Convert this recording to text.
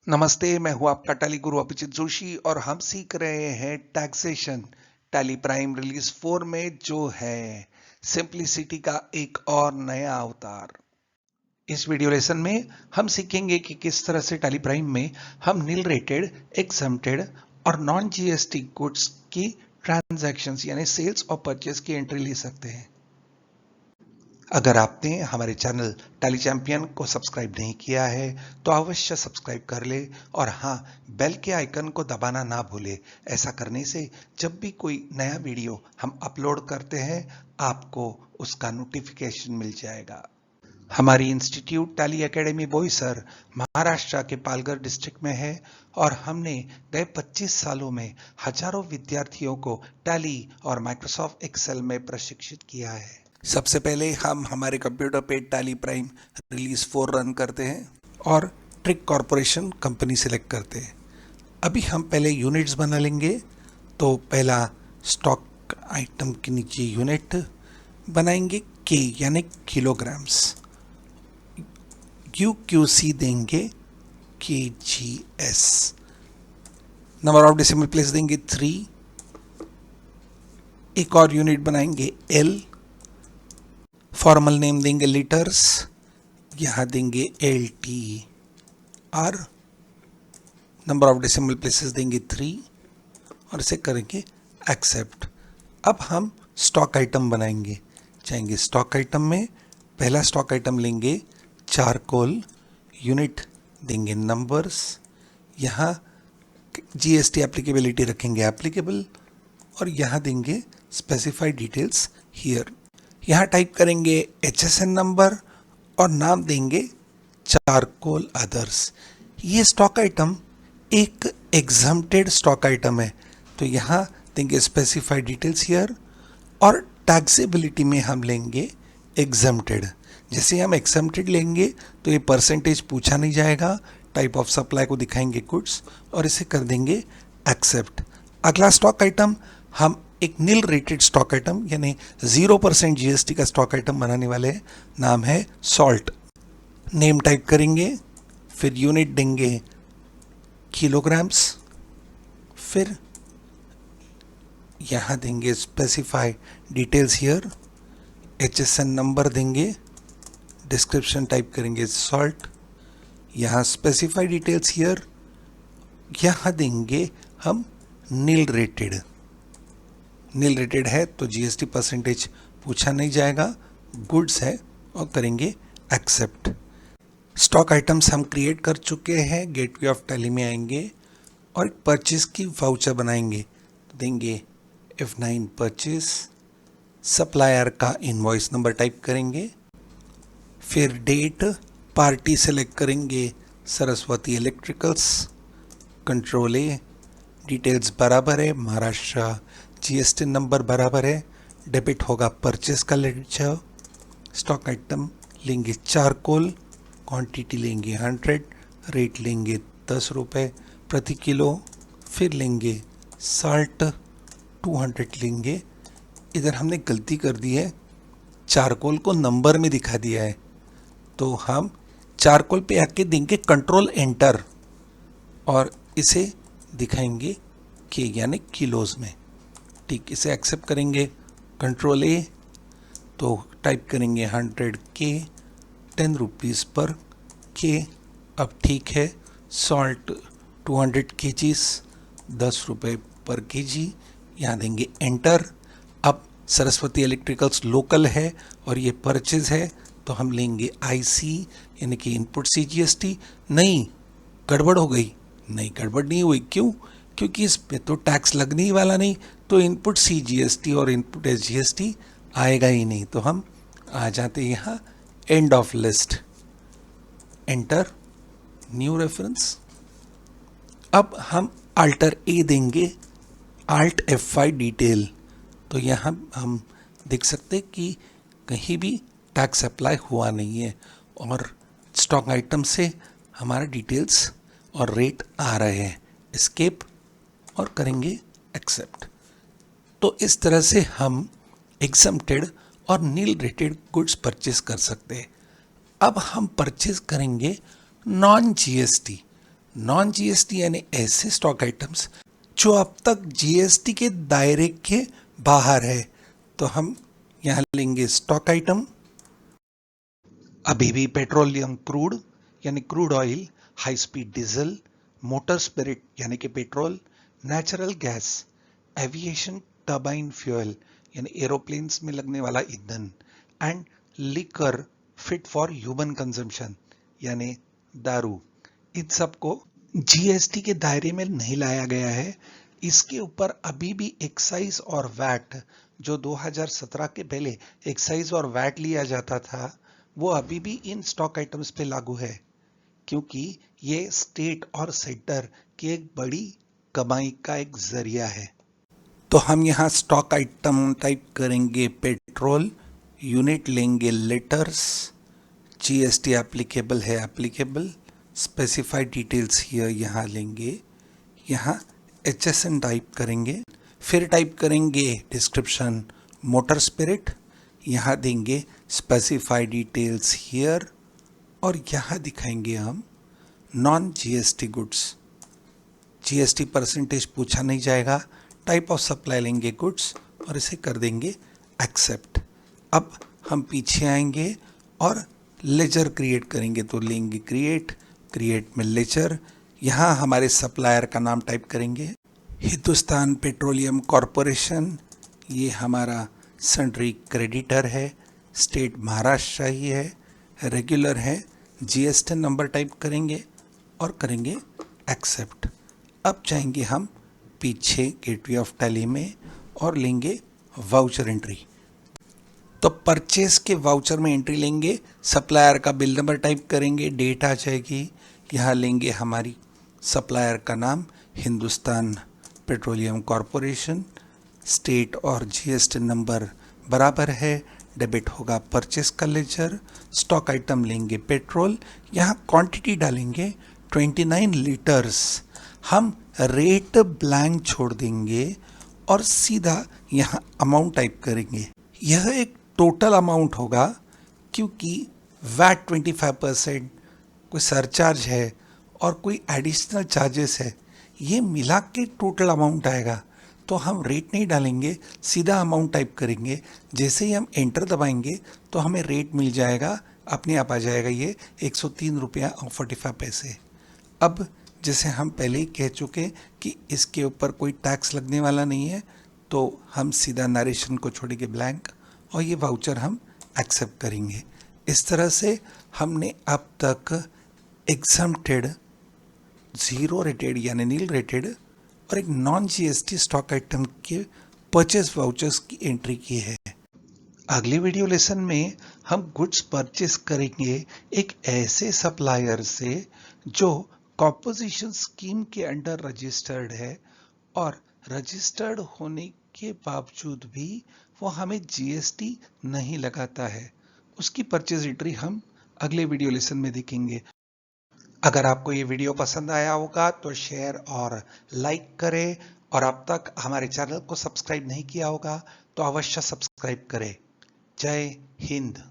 नमस्ते, मैं हूँ आपका टैली गुरु अभिजीत जोशी और हम सीख रहे हैं टैक्सेशन टैली प्राइम रिलीज 4 में जो है सिंप्लिसिटी का एक और नया अवतार। इस वीडियो लेसन में हम सीखेंगे कि किस तरह से टैली प्राइम में हम नील रेटेड, एग्जम्प्टेड और नॉन जीएसटी गुड्स की ट्रांजैक्शंस यानी सेल्स और परचेज की एंट्री ले सकते हैं। अगर आपने हमारे चैनल टैली चैंपियन को सब्सक्राइब नहीं किया है तो अवश्य सब्सक्राइब कर ले और हाँ, बेल के आइकन को दबाना ना भूले। ऐसा करने से जब भी कोई नया वीडियो हम अपलोड करते हैं आपको उसका नोटिफिकेशन मिल जाएगा। हमारी institute tally academy Boisar Maharashtra के पालघर डिस्ट्रिक्ट में है और हमने गए 25 सालों में हजारों विद्यार्थियों को टैली और माइक्रोसॉफ्ट एक्सेल में प्रशिक्षित किया है। सबसे पहले हम हमारे कंप्यूटर पे टैली प्राइम रिलीज 4 रन करते हैं और ट्रिक कॉरपोरेशन कंपनी सिलेक्ट करते हैं। अभी हम पहले यूनिट्स बना लेंगे। तो पहला स्टॉक आइटम के नीचे यूनिट बनाएंगे के यानी किलोग्राम्स, UQC देंगे KGS, number of decimal place देंगे 3, एक और यूनिट बनाएंगे L, फॉर्मल नेम देंगे लीटर्स, यहाँ देंगे LTR, number of decimal places देंगे 3 और इसे करेंगे एक्सेप्ट। अब हम स्टॉक आइटम बनाएंगे। जाएंगे स्टॉक आइटम में, पहला स्टॉक आइटम लेंगे चारकोल, यूनिट देंगे नंबर्स, यहाँ GST एप्लीकेबिलिटी रखेंगे एप्लीकेबल और यहाँ देंगे स्पेसिफाई डिटेल्स हियर। यहाँ टाइप करेंगे HSN नंबर और नाम देंगे चारकोल अदर्स। ये स्टॉक आइटम एक एग्जम्प्टेड स्टॉक आइटम है तो यहाँ देंगे स्पेसिफाई डिटेल्स हियर और टैक्सेबिलिटी में हम लेंगे एग्जम्प्टेड। जैसे हम एग्जम्प्टेड लेंगे तो ये परसेंटेज पूछा नहीं जाएगा, टाइप ऑफ सप्लाई को दिखाएंगे गुड्स और इसे कर देंगे एक्सेप्ट। अगला स्टॉक आइटम हम एक नील रेटेड स्टॉक आइटम यानी 0% GST का स्टॉक आइटम बनाने वाले हैं, नाम है सॉल्ट। नेम टाइप करेंगे, फिर यूनिट देंगे किलोग्राम्स, फिर यहाँ देंगे specify details here, HSN number देंगे, डिस्क्रिप्शन टाइप करेंगे सॉल्ट, यहाँ स्पेसिफाई डिटेल्स हियर, यहाँ देंगे हम नील रेटेड। नील रेटेड है तो GST परसेंटेज पूछा नहीं जाएगा, गुड्स है और करेंगे एक्सेप्ट। स्टॉक आइटम्स हम क्रिएट कर चुके हैं, गेटवे ऑफ टैली में आएंगे और एक परचेज की वाउचर बनाएंगे। तो देंगे F9 परचेज, सप्लायर का इनवॉइस नंबर टाइप करेंगे, फिर डेट, पार्टी सेलेक्ट करेंगे Saraswati electricals, control A, details बराबर है, महाराष्ट्र GST नंबर बराबर है, डेबिट होगा परचेस का लेजर, स्टॉक आइटम लेंगे चारकोल, क्वांटिटी लेंगे 100, रेट लेंगे 10 रुपये प्रति किलो, फिर लेंगे साल्ट 200 लेंगे। इधर हमने गलती कर दी है, चारकोल को नंबर में दिखा दिया है तो हम चारकोल पे आके देंगे कंट्रोल एंटर और इसे दिखाएंगे के यानी किलोज में। ठीक, इसे एक्सेप्ट करेंगे, कंट्रोल A, तो टाइप करेंगे 100 के 10 रुपीज़ पर के। अब ठीक है, सॉल्ट 200 kgs 10 रुपये पर kg, यहाँ देंगे एंटर। अब सरस्वती इलेक्ट्रिकल्स लोकल है और ये परचेज है तो हम लेंगे IC यानी कि इनपुट CGST। नहीं, गड़बड़ हो गई, नहीं गड़बड़ नहीं हुई, क्यों? क्योंकि इस पे तो टैक्स लगने ही वाला नहीं, तो इनपुट CGST और इनपुट SGST आएगा ही नहीं। तो हम आ जाते यहाँ end of list, enter, new reference. अब हम अल्टर A देंगे, Alt F5 डिटेल, तो यहाँ हम देख सकते कि कहीं भी टैक्स अप्लाई हुआ नहीं है और स्टॉक आइटम से हमारा डिटेल्स और रेट आ रहे हैं। एस्केप और करेंगे एक्सेप्ट। तो इस तरह से हम एग्जम्प्टेड और नील रेटेड गुड्स परचेज कर सकते हैं। अब हम परचेज करेंगे नॉन जीएसटी। नॉन जीएसटी यानी ऐसे स्टॉक आइटम्स जो अब तक जीएसटी के दायरे के बाहर है। तो हम यहाँ लेंगे स्टॉक आइटम। अभी भी पेट्रोलियम क्रूड यानी crude oil, high speed diesel, motor spirit यानी कि petrol, natural gas, aviation turbine fuel यानी एरोप्लेन्स में लगने वाला ईंधन, and liquor fit for human consumption यानी दारू, इन सबको जीएसटी के दायरे में नहीं लाया गया है। इसके ऊपर अभी भी एक्साइज और वैट, जो 2017 के पहले एक्साइज और वैट लिया जाता था, वो अभी भी इन स्टॉक आइटम्स पे लागू है, क्योंकि ये स्टेट और सेंटर की एक बड़ी कमाई का एक जरिया है। तो हम यहाँ स्टॉक आइटम टाइप करेंगे पेट्रोल, यूनिट लेंगे लीटर्स, जीएसटी एप्लीकेबल है एप्लीकेबल, स्पेसिफाइड डिटेल्स हियर यहाँ लेंगे, यहाँ HSN टाइप करेंगे, फिर टाइप करेंगे डिस्क्रिप्शन मोटर स्पिरिट, यहाँ देंगे स्पेसिफाइड डिटेल्स हियर, और यहाँ दिखाएंगे हम non GST goods. GST percentage पूछा नहीं जाएगा, टाइप ऑफ सप्लाई लेंगे गुड्स और इसे कर देंगे एक्सेप्ट। अब हम पीछे आएंगे और लेजर क्रिएट करेंगे, तो लेंगे क्रिएट में लेजर, यहाँ हमारे सप्लायर का नाम टाइप करेंगे हिंदुस्तान पेट्रोलियम कॉरपोरेशन, ये हमारा सन्ड्री क्रेडिटर है, स्टेट महाराष्ट्र ही है, रेगुलर है, जीएसटी नंबर टाइप करेंगे और करेंगे एक्सेप्ट। अब जाएंगे हम पीछे गेटवे ऑफ टैली में और लेंगे वाउचर एंट्री। तो परचेस के वाउचर में एंट्री लेंगे, सप्लायर का बिल नंबर टाइप करेंगे, डेट आ जाएगी, यहाँ लेंगे हमारी सप्लायर का नाम हिंदुस्तान पेट्रोलियम कॉरपोरेशन, स्टेट और जीएसटी नंबर बराबर है, डेबिट होगा परचेस का लेजर, स्टॉक आइटम लेंगे पेट्रोल, यहाँ क्वांटिटी डालेंगे 29 लीटर्स, हम रेट ब्लैंक छोड़ देंगे और सीधा यहाँ अमाउंट टाइप करेंगे। यह एक टोटल अमाउंट होगा, क्योंकि वैट 25%, कोई सरचार्ज है और कोई एडिशनल चार्जेस है, ये मिला के टोटल अमाउंट आएगा। तो हम रेट नहीं डालेंगे, सीधा अमाउंट टाइप करेंगे, जैसे ही हम एंटर दबाएंगे तो हमें रेट मिल जाएगा, अपने आप आ जाएगा ये 103 रुपया और 45 पैसे। अब जैसे हम पहले ही कह चुके कि इसके ऊपर कोई टैक्स लगने वाला नहीं है, तो हम सीधा नरेशन को छोड़ेंगे ब्लैंक और ये वाउचर हम एक्सेप्ट करेंगे। इस तरह से हमने अब तक एग्जम्प्टेड, ज़ीरो रेटेड यानी नील रेटेड और एक नॉन जीएसटी स्टॉक आइटम के परचेस वाउचर्स की एंट्री की है। अगले वीडियो लेसन में हम गुड्स परचेस करेंगे एक ऐसे सप्लायर से जो कॉम्पोजिशन स्कीम के अंडर रजिस्टर्ड है, और रजिस्टर्ड होने के बावजूद भी वो हमें जीएसटी नहीं लगाता है। उसकी परचेज हिस्ट्री हम अगले वीडियो लेसन में देखेंगे। अगर आपको ये वीडियो पसंद आया होगा तो शेयर और लाइक करें, और अब तक हमारे चैनल को सब्सक्राइब नहीं किया होगा तो अवश्य सब्सक्राइब करें। जय हिंद।